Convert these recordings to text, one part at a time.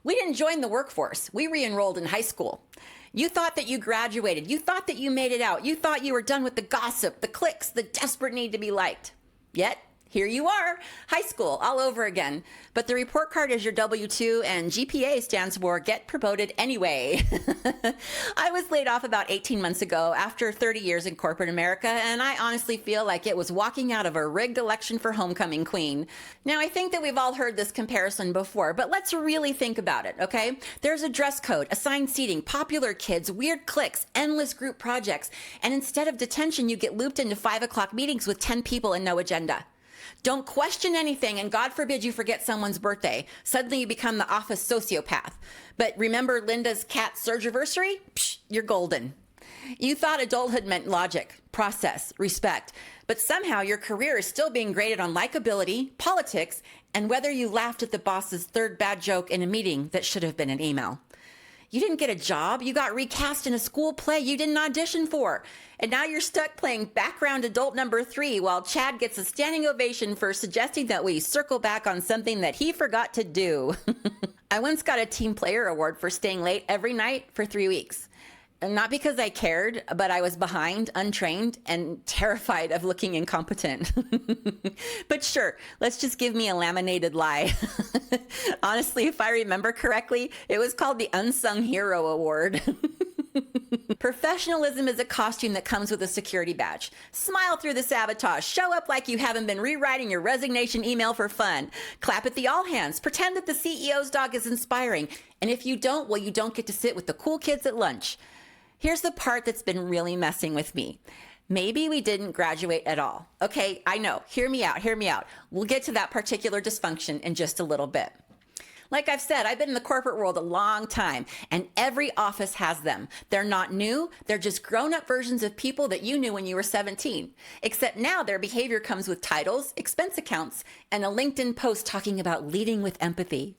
We didn't join the workforce. We re-enrolled in high school. You thought that you graduated. You thought that you made it out. You thought you were done with the gossip, the cliques, the desperate need to be liked. Yet, here you are, high school all over again. But the report card is your W-2 and GPA stands for Get Promoted Anyway. I was laid off about 18 months ago after 30 years in corporate America, and I honestly feel like it was walking out of a rigged election for homecoming queen. Now, I think that we've all heard this comparison before, but let's really think about it, okay? There's a dress code, assigned seating, popular kids, weird cliques, endless group projects, and instead of detention, you get looped into 5 o'clock meetings with 10 people and no agenda. Don't question anything, and God forbid you forget someone's birthday. Suddenly you become the office sociopath. But remember Linda's cat surgiversary? Psh, you're golden. You thought adulthood meant logic, process, respect, but somehow your career is still being graded on likability, politics, and whether you laughed at the boss's third bad joke in a meeting that should have been an email. You didn't get a job. You got recast in a school play you didn't audition for. And now you're stuck playing background adult number 3 while Chad gets a standing ovation for suggesting that we circle back on something that he forgot to do. I once got a team player award for staying late every night for 3 weeks. And not because I cared, but I was behind, untrained, and terrified of looking incompetent. But sure, let's just give me a laminated lie. Honestly, if I remember correctly, it was called the Unsung Hero Award. Professionalism is a costume that comes with a security badge. Smile through the sabotage. Show up like you haven't been rewriting your resignation email for fun. Clap at the all hands. Pretend that the CEO's dog is inspiring. And if you don't, well, you don't get to sit with the cool kids at lunch. Here's the part that's been really messing with me. Maybe we didn't graduate at all. Okay, I know. Hear me out. Hear me out. We'll get to that particular dysfunction in just a little bit. Like I've said, I've been in the corporate world a long time, and every office has them. They're not new. They're just grown-up versions of people that you knew when you were 17. Except now their behavior comes with titles, expense accounts, and a LinkedIn post talking about leading with empathy.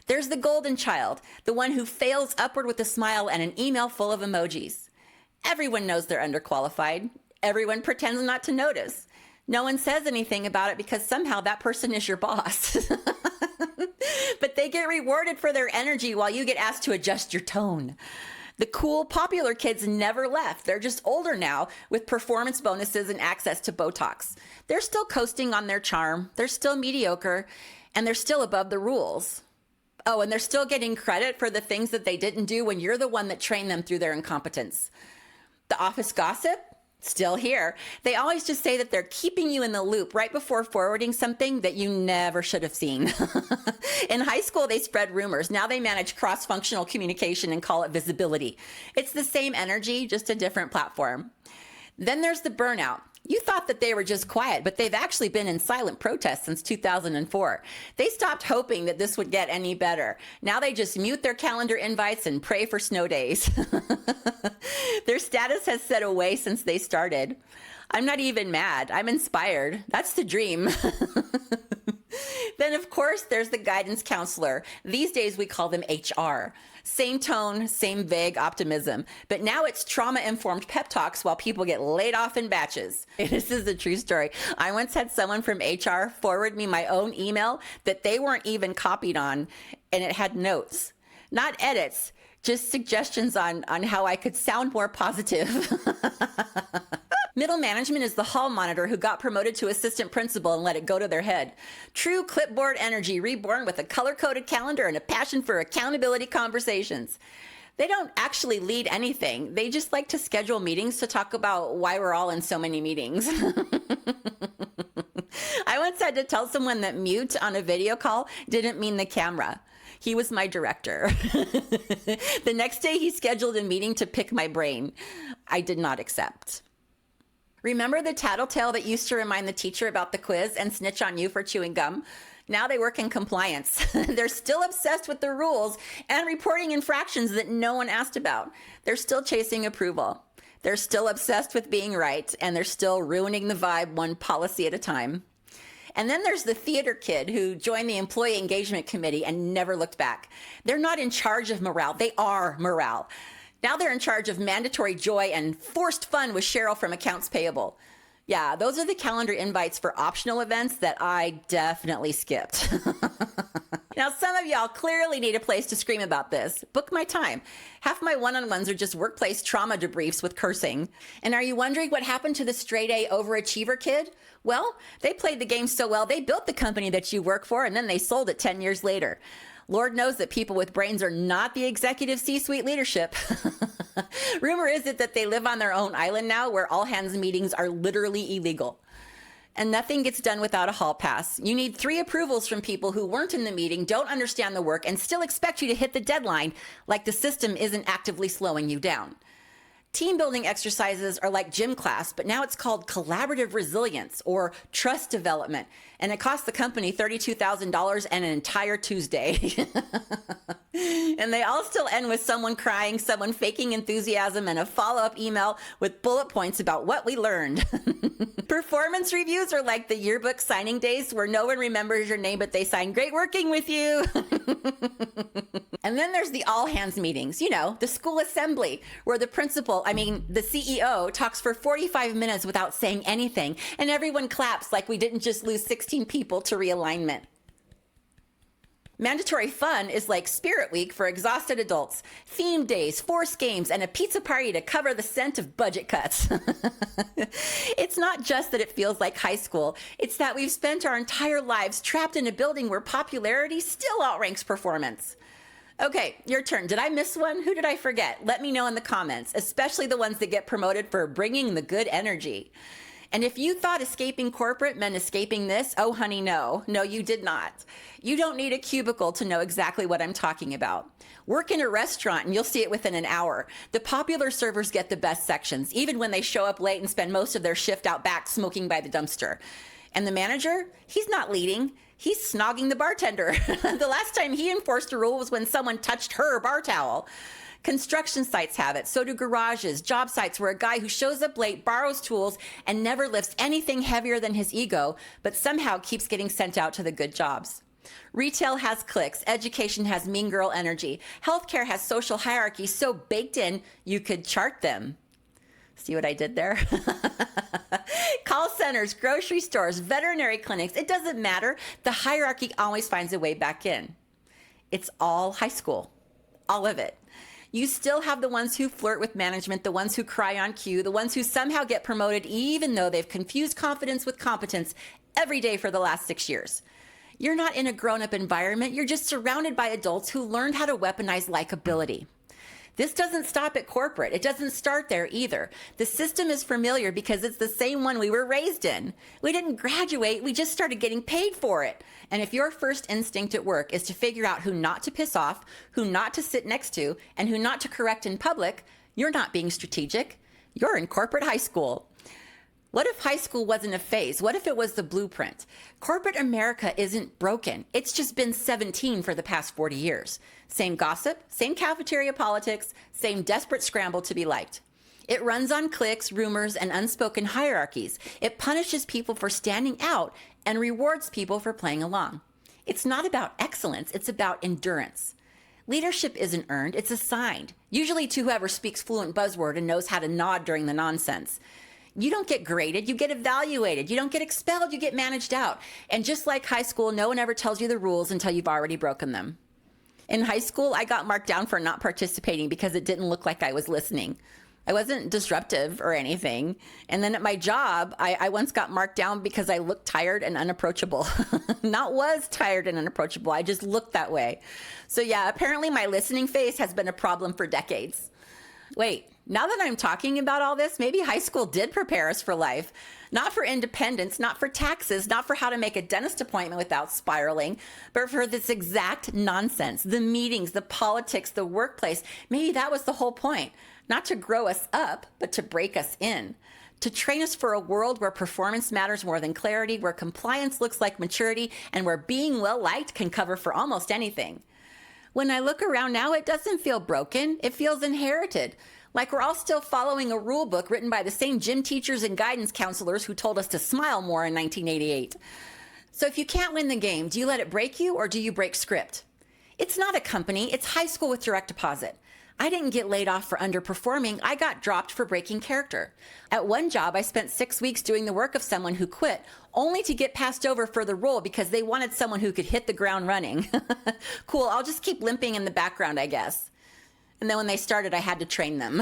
There's the golden child, the one who fails upward with a smile and an email full of emojis. Everyone knows they're underqualified. Everyone pretends not to notice. No one says anything about it because somehow that person is your boss. But they get rewarded for their energy while you get asked to adjust your tone. The cool, popular kids never left. They're just older now with performance bonuses and access to Botox. They're still coasting on their charm. They're still mediocre, and they're still above the rules. Oh, and they're still getting credit for the things that they didn't do when you're the one that trained them through their incompetence. The office gossip? Still here. They always just say that they're keeping you in the loop right before forwarding something that you never should have seen. In high school, they spread rumors. Now they manage cross-functional communication and call it visibility. It's the same energy, just a different platform. Then there's the burnout. You thought that they were just quiet, but they've actually been in silent protest since 2004. They stopped hoping that this would get any better. Now they just mute their calendar invites and pray for snow days. Their status has set away since they started. I'm not even mad. I'm inspired. That's the dream. Then, of course, there's the guidance counselor. These days, we call them HR. Same tone, same vague optimism. But now it's trauma-informed pep talks while people get laid off in batches. This is a true story. I once had someone from HR forward me my own email that they weren't even copied on, and it had notes. Not edits, just suggestions on how I could sound more positive. Middle management is the hall monitor who got promoted to assistant principal and let it go to their head. True clipboard energy reborn with a color-coded calendar and a passion for accountability conversations. They don't actually lead anything. They just like to schedule meetings to talk about why we're all in so many meetings. I once had to tell someone that mute on a video call didn't mean the camera. He was my director. The next day he scheduled a meeting to pick my brain. I did not accept. Remember the tattletale that used to remind the teacher about the quiz and snitch on you for chewing gum? Now they work in compliance. They're still obsessed with the rules and reporting infractions that no one asked about. They're still chasing approval. They're still obsessed with being right, and they're still ruining the vibe one policy at a time. And then there's the theater kid who joined the employee engagement committee and never looked back. They're not in charge of morale. They are morale. Now they're in charge of mandatory joy and forced fun with Cheryl from accounts payable. Yeah, those are the calendar invites for optional events that I definitely skipped. Now, some of y'all clearly need a place to scream about this. Book my time. Half my one-on-ones are just workplace trauma debriefs with cursing. And are you wondering what happened to the straight A overachiever kid? Well, they played the game so well, they built the company that you work for, and then they sold it 10 years later. Lord knows that people with brains are not the executive C-suite leadership. Rumor is it that they live on their own island now where all hands meetings are literally illegal. And nothing gets done without a hall pass. You need 3 approvals from people who weren't in the meeting, don't understand the work, and still expect you to hit the deadline like the system isn't actively slowing you down. Team building exercises are like gym class, but now it's called collaborative resilience or trust development. And it costs the company $32,000 and an entire Tuesday. And they all still end with someone crying, someone faking enthusiasm, and a follow-up email with bullet points about what we learned. Performance reviews are like the yearbook signing days where no one remembers your name, but they sign "Great working with you." And then there's the all hands meetings, you know, the school assembly, where the CEO talks for 45 minutes without saying anything, and everyone claps like we didn't just lose 16 people to realignment. Mandatory fun is like Spirit Week for exhausted adults, theme days, forced games, and a pizza party to cover the scent of budget cuts. It's not just that it feels like high school, it's that we've spent our entire lives trapped in a building where popularity still outranks performance. Okay, your turn. Did I miss one? Who did I forget? Let me know in the comments, especially the ones that get promoted for bringing the good energy. And if you thought escaping corporate meant escaping this, oh honey, no. No, you did not. You don't need a cubicle to know exactly what I'm talking about. Work in a restaurant and you'll see it within an hour. The popular servers get the best sections, even when they show up late and spend most of their shift out back smoking by the dumpster. And the manager, he's not leading. He's snogging the bartender. The last time he enforced a rule was when someone touched her bar towel. Construction sites have it. So do garages, job sites where a guy who shows up late, borrows tools, and never lifts anything heavier than his ego, but somehow keeps getting sent out to the good jobs. Retail has cliques. Education has mean girl energy. Healthcare has social hierarchies so baked in, you could chart them. See what I did there? Call centers, grocery stores, veterinary clinics, it doesn't matter. The hierarchy always finds a way back in. It's all high school, all of it. You still have the ones who flirt with management, the ones who cry on cue, the ones who somehow get promoted even though they've confused confidence with competence every day for the last 6 years. You're not in a grown-up environment, you're just surrounded by adults who learned how to weaponize likability. This doesn't stop at corporate. It doesn't start there either. The system is familiar because it's the same one we were raised in. We didn't graduate, we just started getting paid for it. And if your first instinct at work is to figure out who not to piss off, who not to sit next to, and who not to correct in public, you're not being strategic. You're in corporate high school. What if high school wasn't a phase? What if it was the blueprint? Corporate America isn't broken. It's just been 17 for the past 40 years. Same gossip, same cafeteria politics, same desperate scramble to be liked. It runs on cliques, rumors, and unspoken hierarchies. It punishes people for standing out and rewards people for playing along. It's not about excellence, it's about endurance. Leadership isn't earned, it's assigned, usually to whoever speaks fluent buzzword and knows how to nod during the nonsense. You don't get graded, you get evaluated. You don't get expelled, you get managed out. And just like high school, no one ever tells you the rules until you've already broken them. In high school, I got marked down for not participating because it didn't look like I was listening. I wasn't disruptive or anything. And then at my job, I once got marked down because I looked tired and unapproachable. Not was tired and unapproachable, I just looked that way. So yeah, apparently my listening face has been a problem for decades. Wait, now that I'm talking about all this, maybe high school did prepare us for life. Not for independence, not for taxes, not for how to make a dentist appointment without spiraling, but for this exact nonsense, the meetings, the politics, the workplace. Maybe that was the whole point. Not to grow us up, but to break us in. To train us for a world where performance matters more than clarity, where compliance looks like maturity, and where being well-liked can cover for almost anything. When I look around now, it doesn't feel broken. It feels inherited. Like we're all still following a rule book written by the same gym teachers and guidance counselors who told us to smile more in 1988. So if you can't win the game, do you let it break you or do you break script? It's not a company, it's high school with direct deposit. I didn't get laid off for underperforming. I got dropped for breaking character. At one job, I spent 6 weeks doing the work of someone who quit, only to get passed over for the role because they wanted someone who could hit the ground running. Cool, I'll just keep limping in the background, I guess. And then when they started, I had to train them.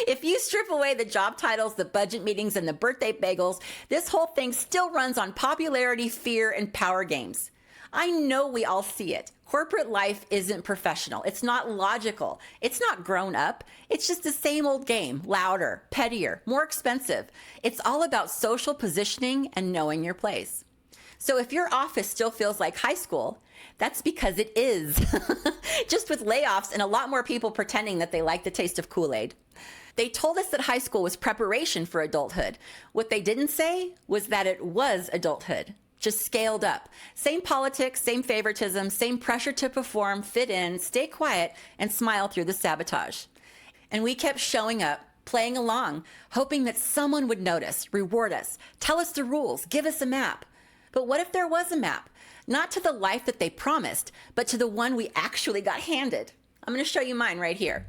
If you strip away the job titles, the budget meetings, and the birthday bagels, this whole thing still runs on popularity, fear, and power games. I know we all see it. Corporate life isn't professional. It's not logical. It's not grown up. It's just the same old game, louder, pettier, more expensive. It's all about social positioning and knowing your place. So if your office still feels like high school, that's because it is. Just with layoffs and a lot more people pretending that they like the taste of Kool-Aid. They told us that high school was preparation for adulthood. What they didn't say was that it was adulthood, just scaled up. Same politics, same favoritism, same pressure to perform, fit in, stay quiet, and smile through the sabotage. And we kept showing up, playing along, hoping that someone would notice, reward us, tell us the rules, give us a map. But what if there was a map? Not to the life that they promised, but to the one we actually got handed. I'm going to show you mine right here.